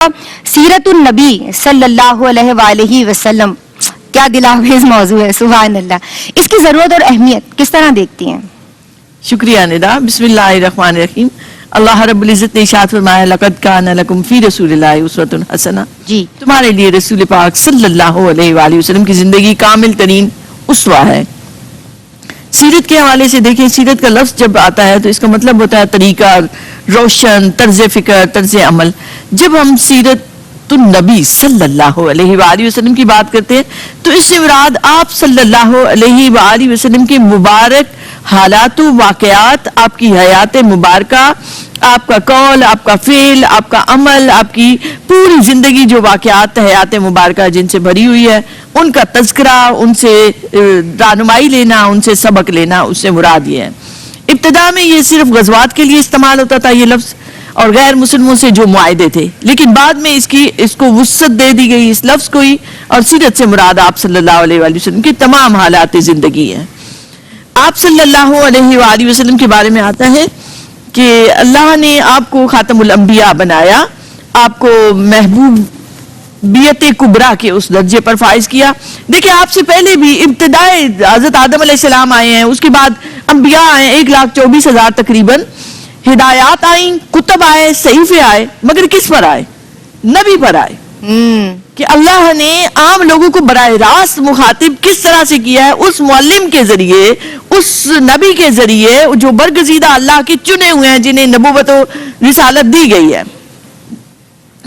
سیرت النبی صلی اللہ علیہ وآلہ وسلم کیا دلآویز موضوع ہے، سبحان اللہ. اس کی ضرورت اور اہمیت کس طرح دیکھتی ہیں؟ شکریہ ندا. بسم اللہ الرحمن الرحیم. اللہ رب العزت نے ارشاد فرمایا لقد کان لکم فی رسول اللہ اسوۃ حسنہ. جی، تمہارے لیے رسول پاک صلی اللہ علیہ وآلہ وسلم کی زندگی کامل ترین اسوہ ہے. سیرت کے حوالے سے دیکھیں، سیرت کا لفظ جب آتا ہے تو اس کا مطلب ہوتا ہے طریقہ، روشن طرز فکر، طرز عمل. جب ہم سیرت النبی صلی اللہ علیہ وآلہ وسلم کی بات کرتے ہیں تو اس سے مراد آپ صلی اللہ علیہ وآلہ وسلم کے مبارک حالات و واقعات، آپ کی حیات مبارکہ، آپ کا قول، آپ کا فعل، آپ کا عمل، آپ کی پوری زندگی جو واقعات حیات مبارکہ جن سے بھری ہوئی ہے، ان کا تذکرہ، ان سے رہنمائی لینا، ان سے سبق لینا، اس سے مراد یہ ہے. ابتدا میں یہ صرف غزوات کے لیے استعمال ہوتا تھا یہ لفظ، اور غیر مسلموں سے جو معاہدے تھے، لیکن بعد میں اس کو وسعت دے دی گئی اس لفظ کو ہی، اور سیرت سے مراد آپ صلی اللہ علیہ وآلہ وسلم کی تمام حالات زندگی ہیں. آپ صلی اللہ علیہ وآلہ وسلم کے بارے میں آتا ہے کہ اللہ نے آپ کو خاتم الانبیاء بنایا، آپ کو محبوبیت کبریٰ کے اس درجے پر فائز کیا. دیکھیں، آپ سے پہلے بھی ابتدائے حضرت آدم علیہ السلام آئے ہیں، اس کے بعد انبیاء آئے 1,24,000 تقریباً، ہدایات آئیں، کتب آئے، صحیفے آئے، مگر کس پر آئے؟ نبی پر آئے. کہ اللہ نے عام لوگوں کو براہ راست مخاطب کس طرح سے کیا ہے؟ اس معلم کے ذریعے، اس نبی کے ذریعے جو برگزیدہ اللہ کے چنے ہوئے ہیں، جنہیں نبوت و رسالت دی گئی ہے.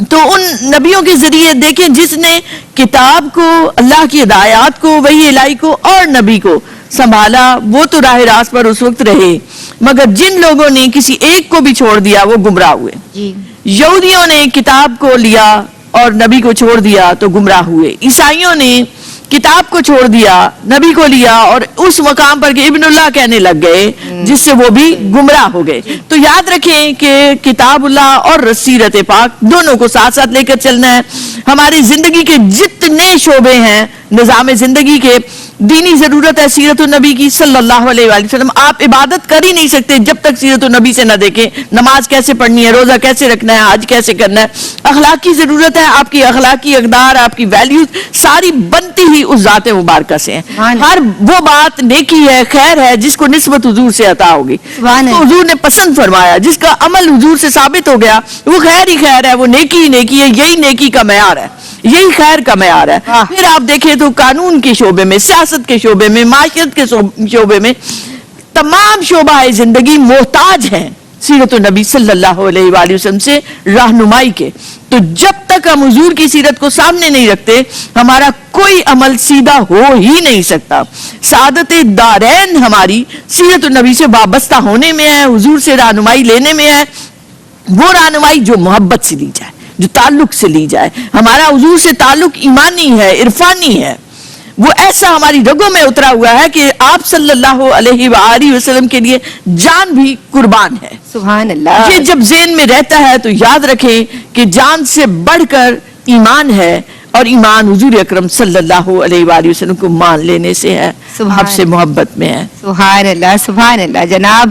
تو ان نبیوں کے ذریعے دیکھیں، جس نے کتاب کو، اللہ کی ہدایات کو، وحی الہی کو اور نبی کو سنبھالا، وہ تو راہ راست پر اس وقت رہے، مگر جن لوگوں نے کسی ایک کو بھی چھوڑ دیا وہ گمراہ ہوئے. یہودیوں نے کتاب کو لیا اور نبی کو چھوڑ دیا تو گمراہ ہوئے. عیسائیوں نے کتاب کو چھوڑ دیا، نبی کو لیا اور اس مقام پر کہ ابن اللہ کہنے لگ گئے، جس سے وہ بھی گمراہ ہو گئے. تو یاد رکھیں کہ کتاب اللہ اور سیرت پاک دونوں کو ساتھ ساتھ لے کر چلنا ہے. ہماری زندگی کے جتنے شعبے ہیں نظام زندگی کے، دینی ضرورت ہے سیرت النبی کی صلی اللہ علیہ وآلہ وسلم. آپ عبادت کر ہی نہیں سکتے جب تک سیرت النبی سے نہ دیکھیں. نماز کیسے پڑھنی ہے، روزہ کیسے رکھنا ہے، حج کیسے کرنا ہے. اخلاق کی ضرورت ہے، آپ کی اخلاقی اقدار، آپ کی ویلیوز ساری بنتی ہی اس ذات مبارکہ سے ہیں. ہر وہ بات نیکی ہے، خیر ہے جس کو نسبت حضور سے عطا ہوگی، تو حضور نے پسند فرمایا. جس کا عمل حضور سے ثابت ہو گیا وہ خیر ہی خیر ہے، وہ نیکی ہی نیکی ہے. یہی نیکی کا معیار ہے، یہی خیر کا معیار ہے. پھر آپ دیکھیں تو قانون کے شعبے میں، سیاست کے شعبے میں، معاشرت کے شعبے میں، تمام شعبہ زندگی محتاج ہیں سیرت النبی صلی اللہ علیہ وآلہ وسلم سے رہنمائی کے. تو جب تک ہم حضور کی سیرت کو سامنے نہیں رکھتے ہمارا کوئی عمل سیدھا ہو ہی نہیں سکتا. سعادت دارین ہماری سیرت النبی سے وابستہ ہونے میں ہے، حضور سے رہنمائی لینے میں ہے. وہ رہنمائی جو محبت سے لی جائے، جو تعلق سے لی جائے. ہمارا حضور سے تعلق ایمانی ہے، عرفانی ہے، وہ ایسا ہماری رگوں میں اترا ہوا ہے کہ آپ صلی اللہ علیہ وآلہ وسلم کے لیے جان بھی قربان ہے. سبحان اللہ. یہ جب ذہن میں رہتا ہے تو یاد رکھیں کہ جان سے بڑھ کر ایمان ہے، اور ایمان حضور اکرم صلی اللہ علیہ وآلہ وسلم کو مان لینے سے ہے، آپ سے محبت میں ہے. سبحان اللہ، سبحان اللہ. جناب